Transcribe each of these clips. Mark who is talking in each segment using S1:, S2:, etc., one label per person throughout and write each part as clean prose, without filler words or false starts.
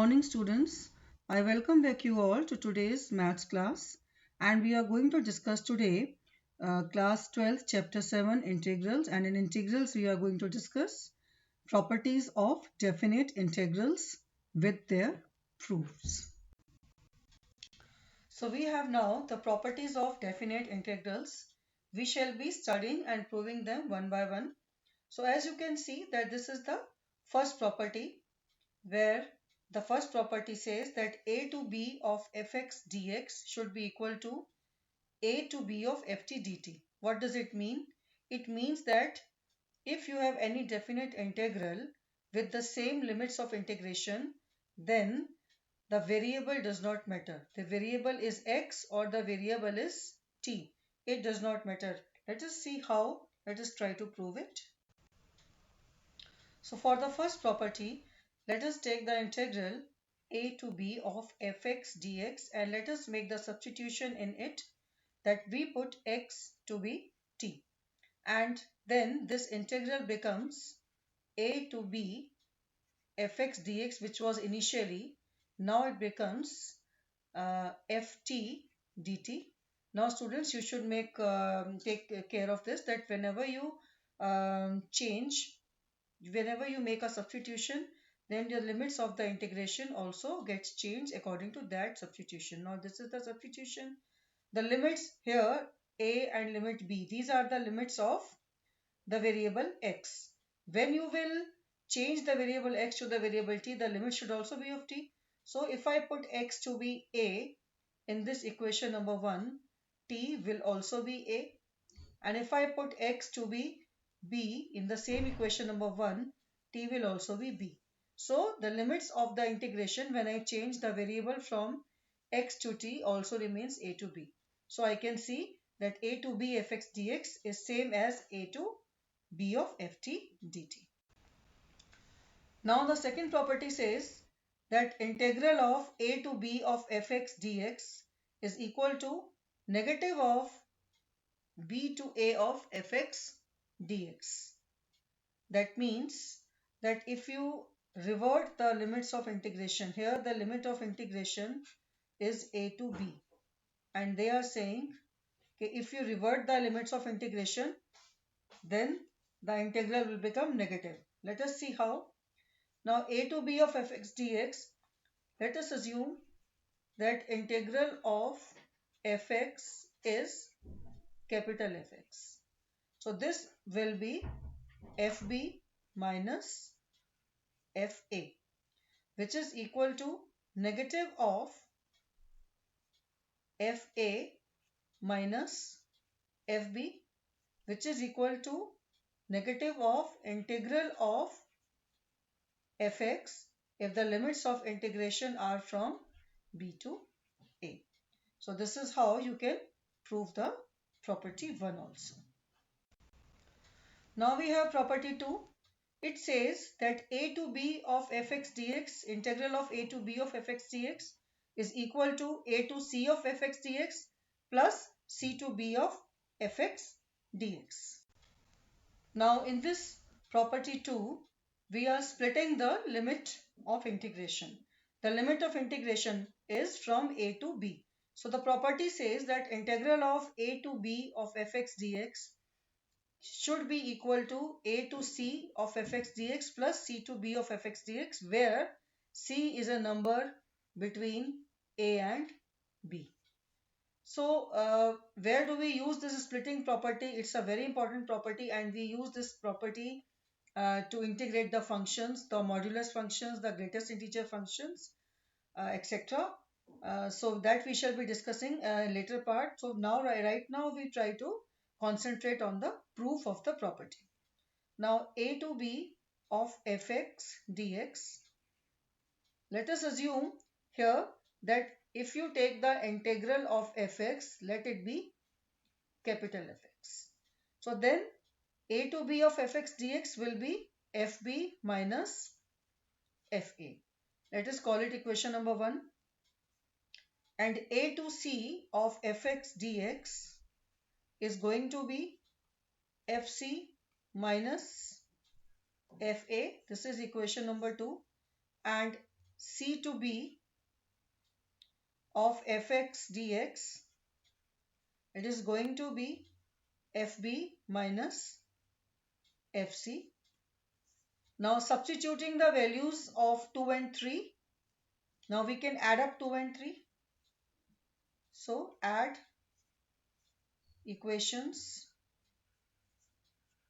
S1: morning, students. I welcome back you all to today's maths class, and we are going to discuss today class 12, chapter 7, integrals. And in integrals, we are going to discuss properties of definite integrals with their proofs. So we have now the properties of definite integrals. We shall be studying and proving them one by one. So as you can see that this is the first property, where the first property says that a to b of fx dx should be equal to a to b of ft dt. What does it mean? It means that if you have any definite integral with the same limits of integration, then the variable does not matter. The variable is x or the variable is t. It does not matter. Let us see how. Let us try to prove it. So for the first property, let us take the integral a to b of fx dx and let us make the substitution in it that we put x to be t. And then this integral becomes a to b fx dx, which was initially, now it becomes ft dt. Now students, you should take care of this, that whenever you whenever you make a substitution, then the limits of the integration also gets changed according to that substitution. Now this is the substitution. The limits here, a and limit b, these are the limits of the variable x. When you will change the variable x to the variable t, the limit should also be of t. So if I put x to be a in this equation number 1, t will also be a. And if I put x to be b in the same equation number 1, t will also be b. So the limits of the integration when I change the variable from x to t also remains a to b. So I can see that a to b fx dx is same as a to b of ft dt. Now the second property says that integral of a to b of fx dx is equal to negative of b to a of fx dx. That means that if you revert the limits of integration, here the limit of integration is a to b, and they are saying, okay, if you revert the limits of integration, then the integral will become negative. Let us see how. Now a to b of fx dx, let us assume that integral of fx is capital Fx. So this will be fb minus fa, which is equal to negative of fa minus fb, which is equal to negative of integral of fx if the limits of integration are from b to a. So this is how you can prove the property 1 also. Now we have property 2. It says that a to b of fx dx, integral of a to b of fx dx is equal to a to c of fx dx plus c to b of fx dx. Now in this property 2, we are splitting the limit of integration. The limit of integration is from a to b. So the property says that integral of a to b of fx dx should be equal to a to c of fx dx plus c to b of fx dx, where c is a number between a and b. So where do we use this splitting property? It's a very important property, and we use this property to integrate the functions, the modulus functions, the greatest integer functions, etc. So that we shall be discussing later part. So now right now we try to concentrate on the proof of the property. Now a to b of fx dx, let us assume here that if you take the integral of fx, let it be capital Fx. So then a to b of fx dx will be fb minus fa. Let us call it equation number 1. And a to c of fx dx is going to be fc minus fa. This is equation number 2. And c to b of fx dx, it is going to be fb minus fc. Now substituting the values of 2 and 3, now we can add up 2 and 3. So add equations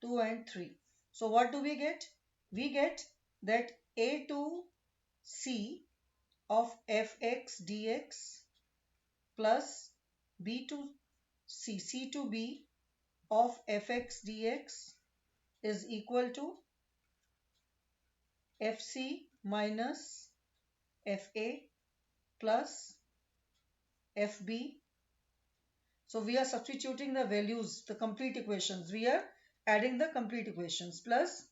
S1: 2 and 3. So what do we get? We get that a to c of fx dx plus b to c to b of fx dx is equal to fc minus fa plus fb. So we are substituting the values, the complete equations. We are adding the complete equations plus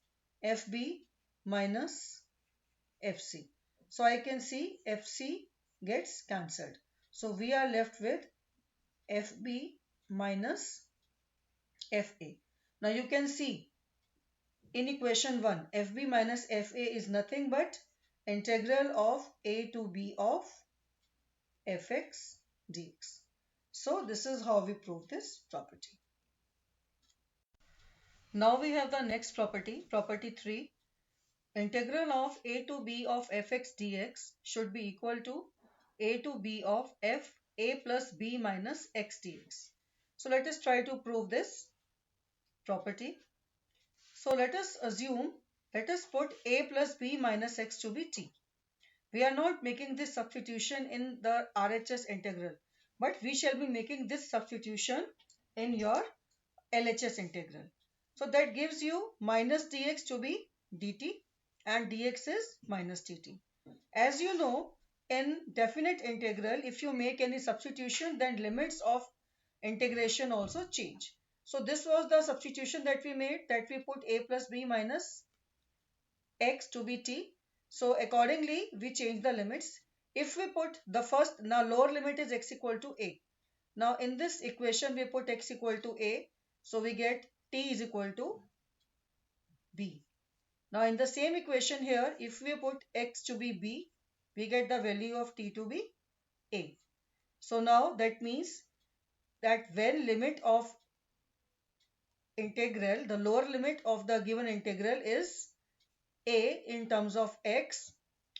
S1: fb minus fc. So I can see fc gets cancelled. So we are left with fb minus fa. Now you can see in equation 1, fb minus fa is nothing but integral of a to b of fx dx. So this is how we prove this property. Now we have the next property, property 3. Integral of a to b of fx dx should be equal to a to b of f a plus b minus x dx. So let us try to prove this property. So let us put a plus b minus x to be t. We are not making this substitution in the RHS integral, but we shall be making this substitution in your LHS integral. So that gives you minus dx to be dt and dx is minus dt. As you know, in definite integral, if you make any substitution, then limits of integration also change. So this was the substitution that we made, that we put a plus b minus x to be t. So accordingly, we change the limits. If we put the first, now lower limit is x equal to a. Now in this equation, we put x equal to a. So we get t is equal to b. Now in the same equation here, if we put x to be b, we get the value of t to be a. So now that means that when limit of integral, the lower limit of the given integral is a in terms of x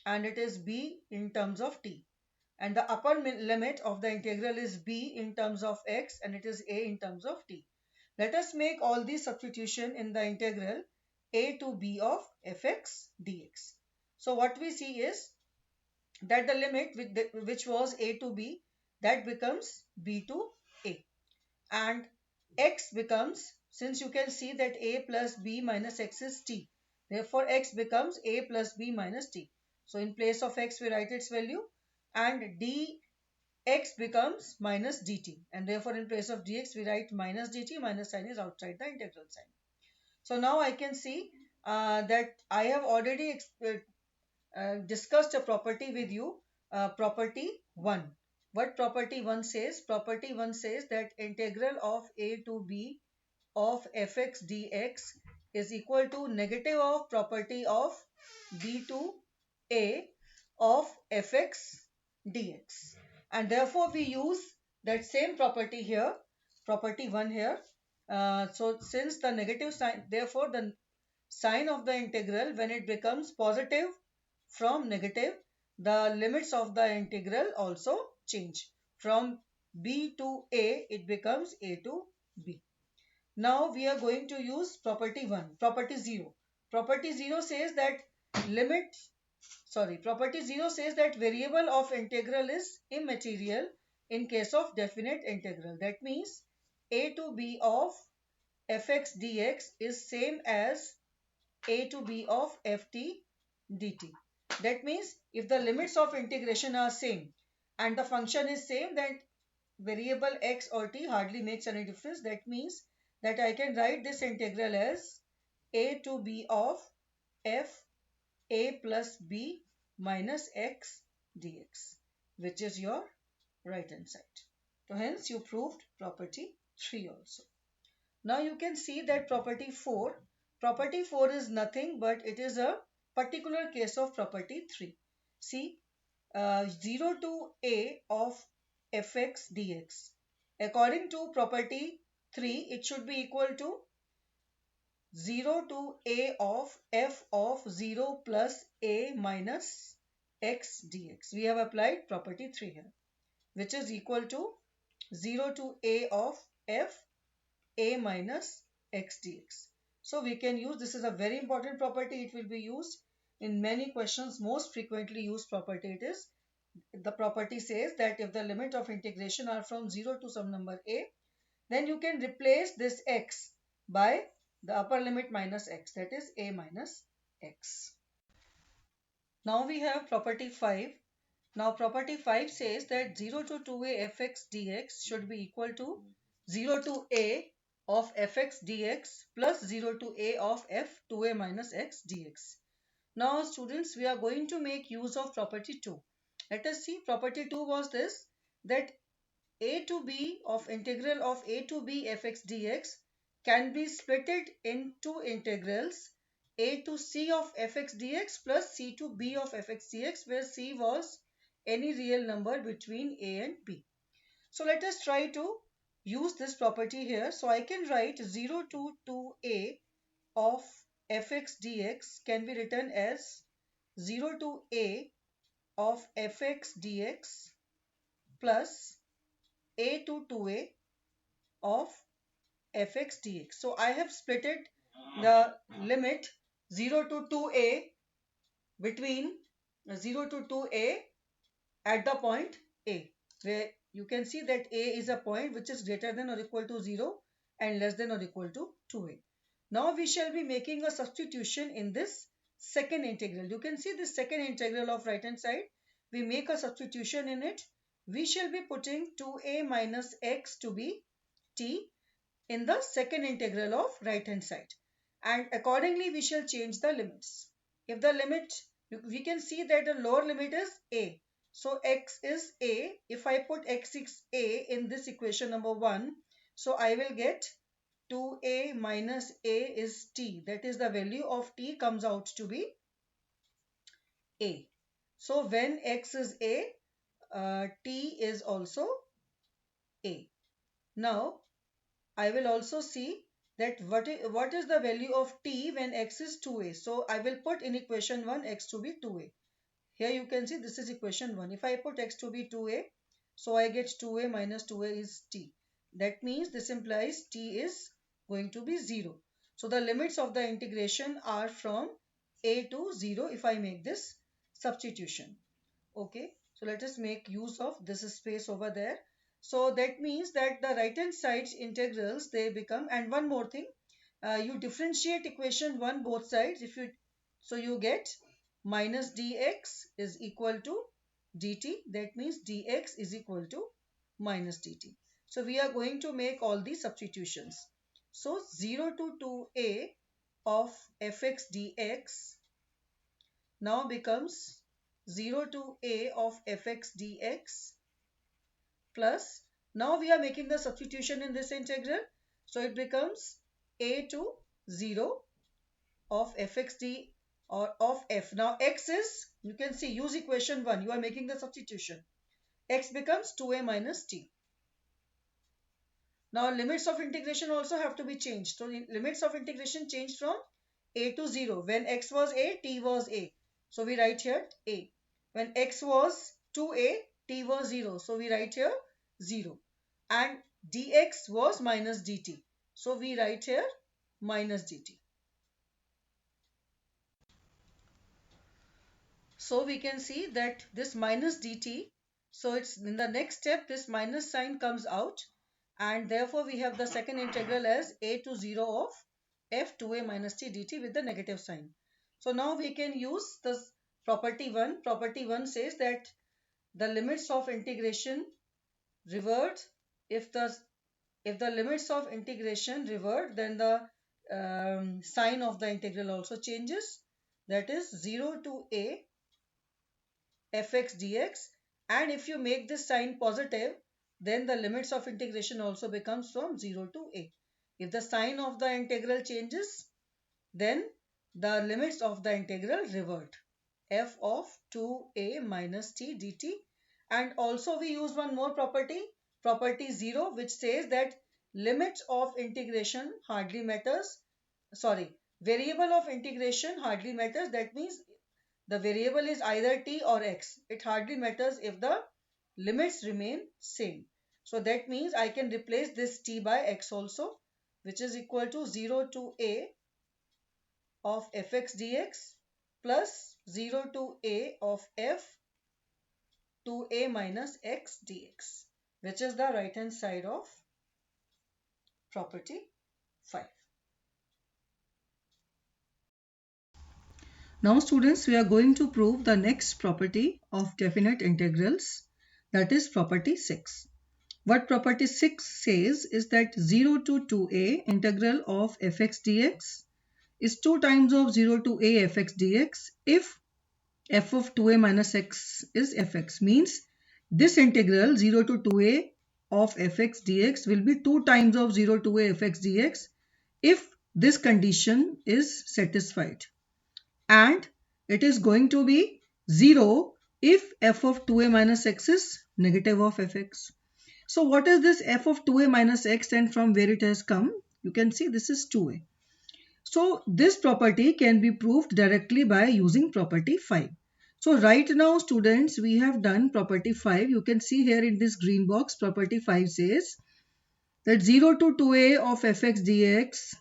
S1: and it is b in terms of t, and the upper limit of the integral is b in terms of x and it is a in terms of t. Let us make all these substitution in the integral a to b of fx dx. So what we see is that the limit which was a to b, that becomes b to a, and x becomes, since you can see that a plus b minus x is t, therefore x becomes a plus b minus t. So in place of x we write its value, and dx becomes minus dt, and therefore in place of dx we write minus dt, minus sign is outside the integral sign. So now I can see that I have already discussed a property with you, property 1. What property 1 says? Property 1 says that integral of a to b of fx dx is equal to negative of property of b to a of fx dx. And therefore we use that same property here, property 1 here. So since the negative sign, therefore the sign of the integral, when it becomes positive from negative, the limits of the integral also change. From b to a, it becomes a to b. Now we are going to use property 1, property 0. Property 0 says that property 0 says that variable of integral is immaterial in case of definite integral. That means a to b of fx dx is same as a to b of ft dt. That means if the limits of integration are same and the function is same, then variable x or t hardly makes any difference. That means that I can write this integral as a to b of f a plus b minus x dx, which is your right hand side. So hence you proved property 3 also. Now you can see that property 4 is nothing but it is a particular case of property 3. See, 0 to a of fx dx. According to property 3, it should be equal to 0 to a of f of 0 plus a minus x dx. We have applied property 3 here, which is equal to 0 to a of f a minus x dx. So we can use, this is a very important property. It will be used in many questions. Most frequently used property it is. The property says that if the limit of integration are from 0 to some number a, then you can replace this x by the upper limit minus x, that is a minus x. Now we have property 5. Now property 5 says that 0 to 2a fx dx should be equal to 0 to a of fx dx plus 0 to a of f 2a minus x dx. Now students, we are going to make use of property 2. Let us see, property 2 was this, that a to b of integral of a to b fx dx can be splitted in two integrals, a to c of fx dx plus c to b of fx dx, where c was any real number between a and b. So let us try to use this property here. So I can write 0 to 2a of fx dx can be written as 0 to a of fx dx plus a to 2a of fx dx. So I have splitted the limit 0 to 2a between 0 to 2a at the point a, where you can see that a is a point which is greater than or equal to 0 and less than or equal to 2a. Now we shall be making a substitution in this second integral. You can see this second integral of right hand side. We make a substitution in it. We shall be putting 2a minus x to be t in the second integral of right hand side, and accordingly we shall change the limits. If the limit, we can see that the lower limit is a, so x is a. If I put x is a in this equation number 1, so I will get 2a minus a is t, that is the value of t comes out to be a. So when x is a, t is also a. Now I will also see that what is the value of t when x is 2a. So I will put in equation 1 x to be 2a. Here you can see this is equation 1. If I put x to be 2a, so I get 2a minus 2a is t. That means this implies t is going to be 0. So the limits of the integration are from a to 0 if I make this substitution. Okay, so let us make use of this space over there. So that means that the right hand side integrals, they become, and one more thing, you differentiate equation 1 both sides. If you, so you get minus dx is equal to dt. That means dx is equal to minus dt. So we are going to make all these substitutions. So 0 to 2a of fx dx now becomes 0 to a of fx dx plus, now we are making the substitution in this integral, so it becomes a to 0 of fx d or of f. Now x is, you can see, use equation 1, you are making the substitution, x becomes 2a minus t. Now limits of integration also have to be changed. So limits of integration changed from a to 0. When x was a, t was a. So we write here a. When x was 2a, t was 0. So we write here 0. And dx was minus dt. So we write here minus dt. So we can see that this minus dt, so it's in the next step this minus sign comes out, and therefore we have the second integral as a to 0 of f 2a minus t dt with the negative sign. So now we can use this property 1. Property 1 says that the limits of integration revert. If the limits of integration revert, then the sign of the integral also changes. That is 0 to a fx dx, and if you make this sign positive, then the limits of integration also becomes from 0 to a. If the sign of the integral changes, then the limits of the integral revert. f of 2a minus t dt. And also we use one more property, property 0, which says that limits of integration hardly matters. Sorry, variable of integration hardly matters. That means the variable is either t or x. It hardly matters if the limits remain same. So that means I can replace this t by x also, which is equal to 0 to a of fx dx plus 0 to a of f to a minus x dx, which is the right hand side of property 5. Now students, we are going to prove the next property of definite integrals, that is property 6. What property 6 says is that 0 to 2a integral of fx dx is 2 times of 0 to a fx dx if f of 2a minus x is fx. Means this integral 0 to 2a of fx dx will be 2 times of 0 to a fx dx if this condition is satisfied. And it is going to be 0 if f of 2a minus x is negative of fx. So what is this f of 2a minus x and from where it has come? You can see this is 2a. So this property can be proved directly by using property 5. So right now students, we have done property 5. You can see here in this green box, property 5 says that 0 to 2a of fx dx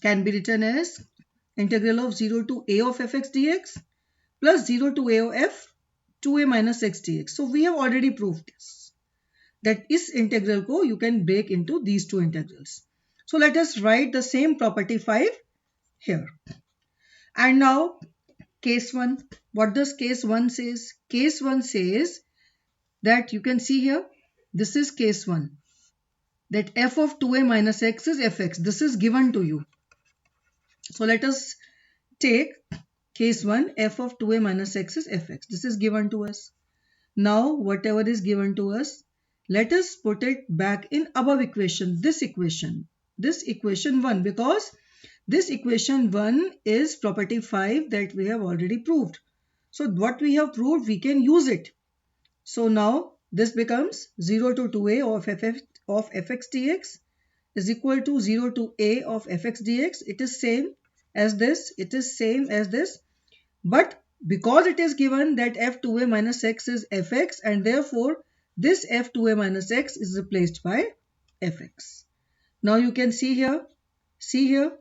S1: can be written as integral of 0 to a of fx dx plus 0 to a of f 2a minus x dx. So we have already proved this, that is integral ko you can break into these two integrals. So let us write the same property 5 here. And now case 1. What does case 1 says? Case 1 says that you can see here, this is case 1, that f of 2a minus x is fx. This is given to you. So let us take case 1, f of 2a minus x is fx. This is given to us. Now whatever is given to us, let us put it back in above equation, this equation 1, because this equation 1 is property 5 that we have already proved. So what we have proved, we can use it. So now this becomes 0 to 2a of fx dx is equal to 0 to a of fx dx. It is same as this. It is same as this. But because it is given that f2a minus x is fx, and therefore this f2a minus x is replaced by fx. Now you can see here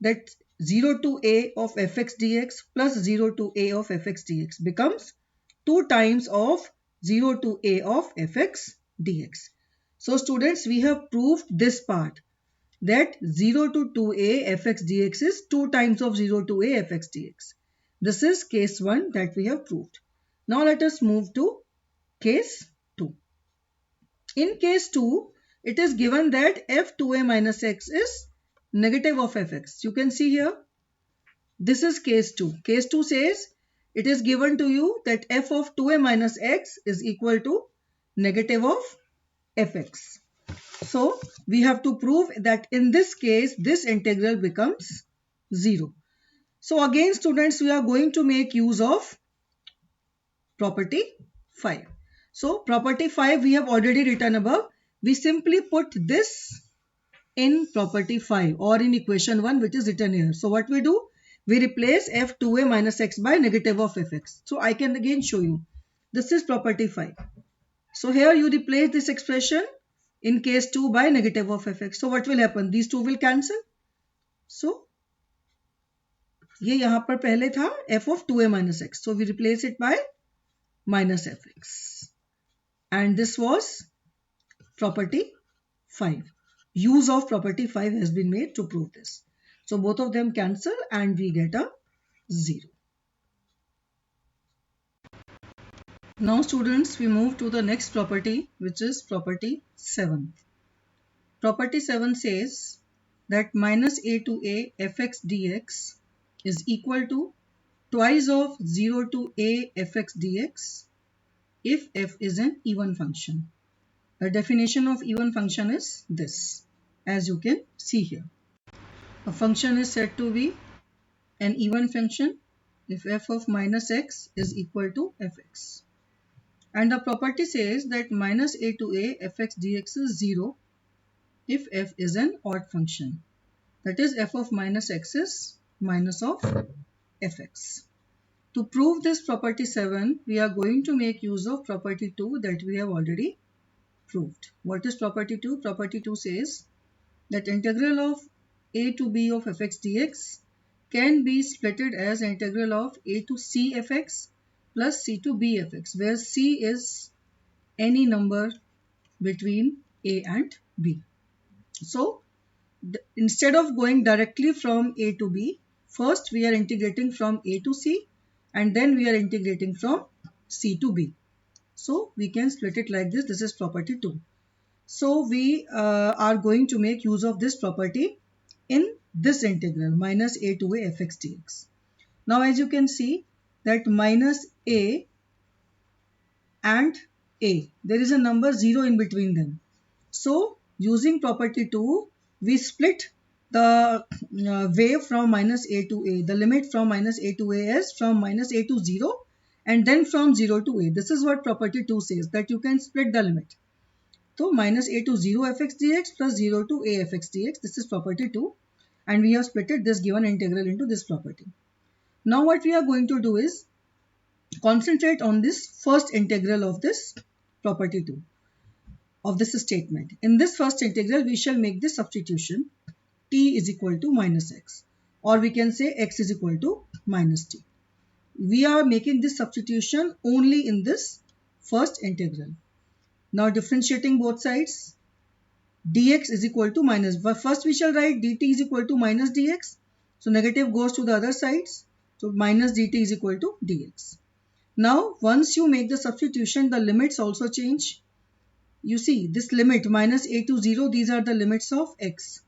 S1: that 0 to a of fx dx plus 0 to a of fx dx becomes 2 times of 0 to a of fx dx. So students, we have proved this part, that 0 to 2a fx dx is 2 times of 0 to a fx dx. This is case 1 that we have proved. Now let us move to case 2. In case 2, it is given that f2a minus x is negative of fx. You can see here, this is case 2. Case 2 says it is given to you that f of 2a minus x is equal to negative of fx. So we have to prove that in this case, this integral becomes 0. So again students, we are going to make use of property 5. So property 5 we have already written above. We simply put this in property 5 or in equation 1, which is written here. So what we do? We replace f2a minus x by negative of fx. So I can again show you. This is property 5. So here you replace this expression in case 2 by negative of fx. So what will happen? These two will cancel. So ये यहाँ पर पहले था f of 2a minus x. So we replace it by minus fx. And this was property 5. Use of property 5 has been made to prove this. So both of them cancel and we get a 0. Now students, we move to the next property, which is property 7. Property 7 says that minus a to a fx dx is equal to twice of 0 to a fx dx if f is an even function. The definition of even function is this, as you can see here. A function is said to be an even function if f of minus x is equal to fx. And the property says that minus a to a fx dx is 0 if f is an odd function. That is, f of minus x is minus of fx. To prove this property 7, we are going to make use of property 2 that we have already proved. What is property 2? Property 2 says that integral of a to b of fx dx can be splitted as integral of a to c fx plus c to b fx, where c is any number between a and b. So instead of going directly from a to b, first we are integrating from a to c and then we are integrating from c to b. So we can split it like this. This is property 2. So we are going to make use of this property in this integral minus a to a fx dx. Now as you can see that minus a and a, there is a number 0 in between them. So using property 2, we split the wave from minus a to a. The limit from minus a to a is from minus a to 0 and then from 0 to a. This is what property 2 says, that you can split the limit. So minus a to 0 fx dx plus 0 to a fx dx. This is property 2 and we have splitted this given integral into this property. Now what we are going to do is concentrate on this first integral of this property 2 of this statement. In this first integral, we shall make this substitution t is equal to minus x, or we can say x is equal to minus t. We are making this substitution only in this first integral. Now differentiating both sides, dx is equal to minus, but first we shall write dt is equal to minus dx. So negative goes to the other sides. So minus dt is equal to dx. Now once you make the substitution, the limits also change. You see this limit minus a to 0, these are the limits of x.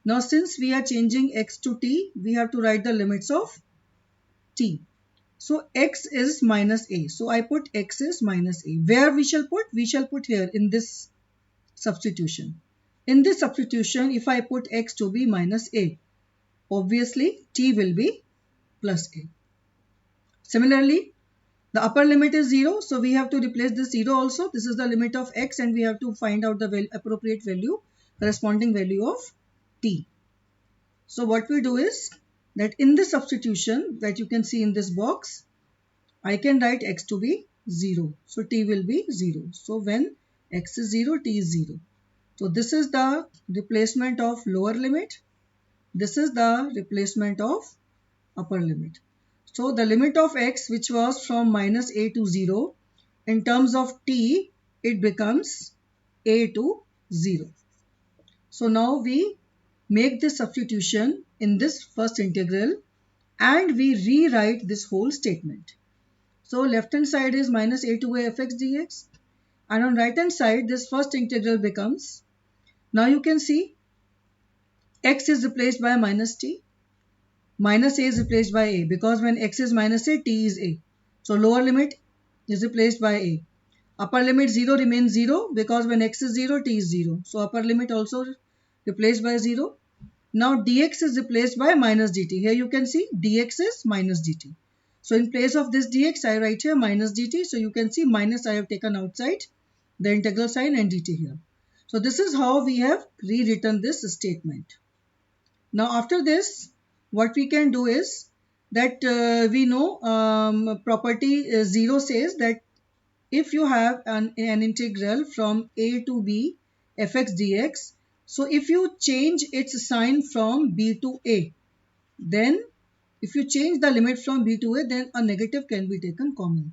S1: Now since we are changing x to t, we have to write the limits of t. So x is minus a. So I put x is minus a. Where we shall put? We shall put here in this substitution. In this substitution, if I put x to be minus a, obviously t will be plus a. Similarly, the upper limit is 0, so we have to replace this 0 also. This is the limit of x and we have to find out the appropriate value, corresponding value of t. So what we do is that in this substitution that you can see in this box, I can write x to be 0. So t will be 0. So when x is 0, t is 0. So this is the replacement of lower limit. This is the replacement of upper limit. So the limit of x, which was from minus a to 0, in terms of t, it becomes a to 0. So now we make this substitution in this first integral and we rewrite this whole statement. So left hand side is minus a to a fx dx and on right hand side this first integral becomes, now you can see x is replaced by minus t. Minus a is replaced by a because when x is minus a, t is a. So lower limit is replaced by a. Upper limit 0 remains 0 because when x is 0, t is 0. So upper limit also replaced by 0. Now dx is replaced by minus dt. Here you can see dx is minus dt. So in place of this dx, I write here minus dt. So you can see minus I have taken outside the integral sign and dt here. So this is how we have rewritten this statement. Now after this, what we can do is that we know property 0 says that if you have an integral from a to b fx dx, so if you change its sign from b to a, then if you change the limit from b to a, then a negative can be taken common.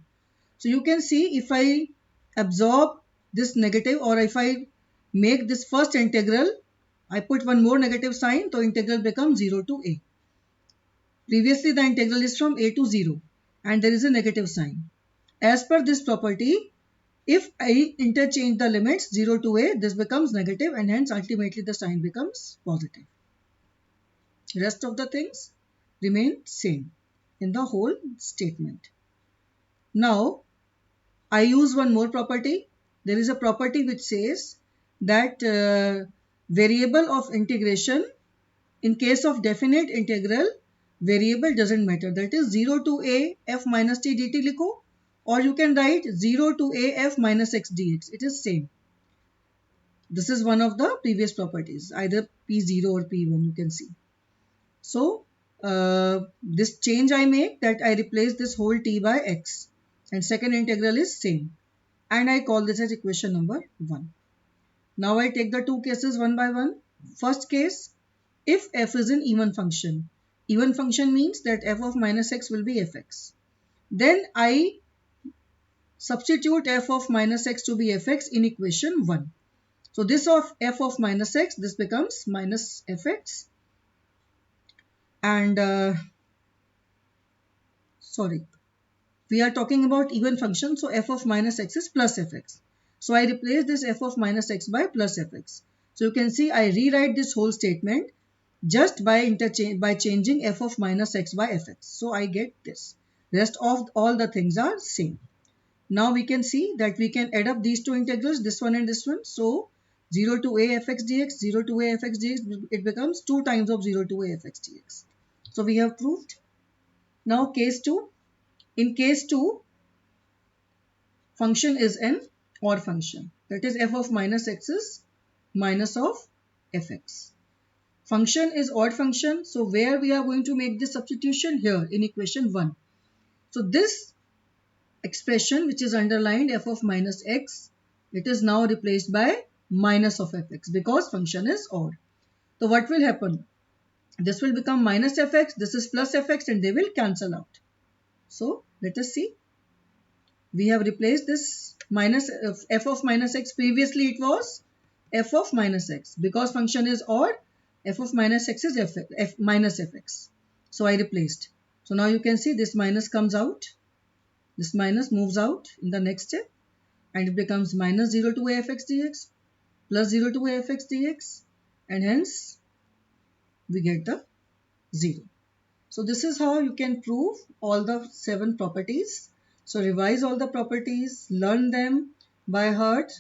S1: So you can see if I absorb this negative or if I make this first integral, I put one more negative sign, so integral becomes 0 to a. Previously the integral is from a to 0 and there is a negative sign. As per this property, if I interchange the limits 0 to a, this becomes negative and hence ultimately the sign becomes positive. Rest of the things remain same in the whole statement. Now, I use one more property. There is a property which says that variable of integration, in case of definite integral, variable doesn't matter. That is 0 to a f minus t dt लिखो, or you can write 0 to a f minus x dx. It is same. This is one of the previous properties, either p0 or p1 you can see. So this change I make, that I replace this whole t by x, and second integral is same, and I call this as equation number 1. Now I take the two cases one by one. First case, if f is an even function. Even function means that f of minus x will be fx. Then I substitute f of minus x to be fx in equation 1. So this of f of minus x, this becomes minus fx, and sorry, we are talking about even function, so f of minus x is plus fx. So I replace this f of minus x by plus fx. So you can see I rewrite this whole statement just by changing f of minus x by fx. So I get this. Rest of all the things are same. Now we can see that we can add up these two integrals, this one and this one. So 0 to a fx dx, 0 to a fx dx, it becomes 2 times of 0 to a fx dx. So we have proved. Now case 2. In case 2, function is an odd function. That is f of minus x is minus of fx. Function is odd function. So where we are going to make this substitution? Here in equation 1. So this expression which is underlined f of minus x, it is now replaced by minus of fx because function is odd. So what will happen? This will become minus fx, this is plus fx, and they will cancel out. So let us see. We have replaced this minus f of minus x. Previously it was f of minus x. Because function is odd, f of minus x is f minus fx. So I replaced. So now you can see this minus comes out. This minus moves out in the next step, and it becomes minus 0 to a fx dx plus 0 to a fx dx, and hence we get the 0. So this is how you can prove all the 7 properties. So revise all the properties, learn them by heart,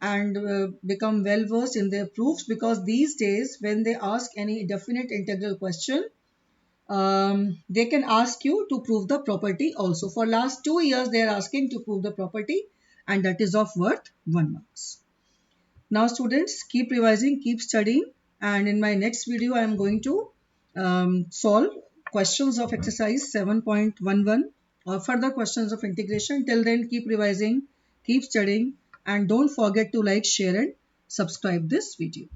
S1: and become well versed in their proofs, because these days when they ask any definite integral question, they can ask you to prove the property also. For last 2 years they are asking to prove the property, and that is of worth 1 marks. Now students, keep revising, keep studying, and in my next video I am going to solve questions of exercise 7.11 or further questions of integration. Till then, keep revising, keep studying, and don't forget to like, share and subscribe this video.